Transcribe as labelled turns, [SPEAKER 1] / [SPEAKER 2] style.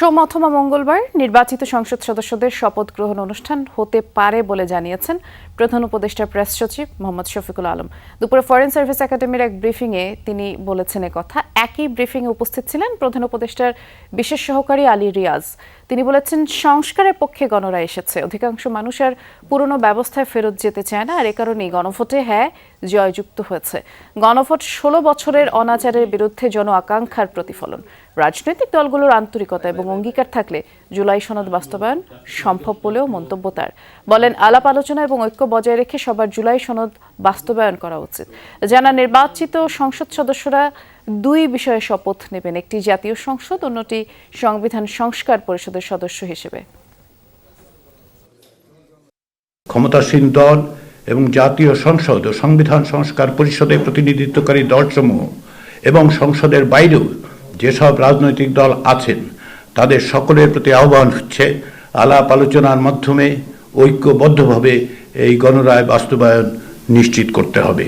[SPEAKER 1] সোম অথবা মঙ্গলবার নির্বাচিত সংসদ সদস্যদের শপথ গ্রহণ অনুষ্ঠান হতে পারে বলে জানিয়েছেন প্রধান উপদেষ্টা প্রেস সচিব মোহাম্মদ শফিকুল আলম। দুপুরে ফরেন সার্ভিস একাডেমির এক ব্রিফিংয়ে তিনি বলেছেন কথা। একই ব্রিফিংয়ে উপস্থিত ছিলেন প্রধান উপদেষ্টার বিশেষ সহকারী আলী রিয়াজ। তিনি বলেছেন, সংস্কারের পক্ষে গণরায় এসেছে, অধিকাংশ মানুষ আর পুরনো ব্যবস্থায় ফেরত যেতে চায় না, আর এ কারণেই গণভোটে হ্যাঁ জয়যুক্ত হয়েছে। গণভোট 16 বছরের অনাচারের বিরুদ্ধে জন আকাঙ্ক্ষার প্রতিফলন। রাজনৈতিক দলগুলোর আন্তরিকতা এবং অঙ্গীকার থাকলে জুলাই সনদ বাস্তবায়ন সম্ভব বলেও মন্তব্য তার। বলেন, আলাপ আলোচনা এবং ঐক্য বজায় রেখে সবার জুলাই সনদ বাস্তবায়ন করা উচিত। জানা নির্বাচিত সংসদ সদস্যরা দুই বিষয়ে শপথ নেবেন, একটি জাতীয় সংসদ, অন্যটি সংবিধান সংস্কার পরিষদের সদস্য হিসেবে।
[SPEAKER 2] ক্ষমতাসীন দল এবং জাতীয় সংসদ ও সংবিধান সংস্কার পরিষদে প্রতিনিধিত্বকারী দলসমূহ এবং সংসদের বাইরেও যেসব রাজনৈতিক দল আছেন তাদের সকলের প্রতি আহ্বান হচ্ছে আলাপ আলোচনার মাধ্যমে ঐক্যবদ্ধভাবে এই গণরায় বাস্তবায়ন নিশ্চিত করতে হবে।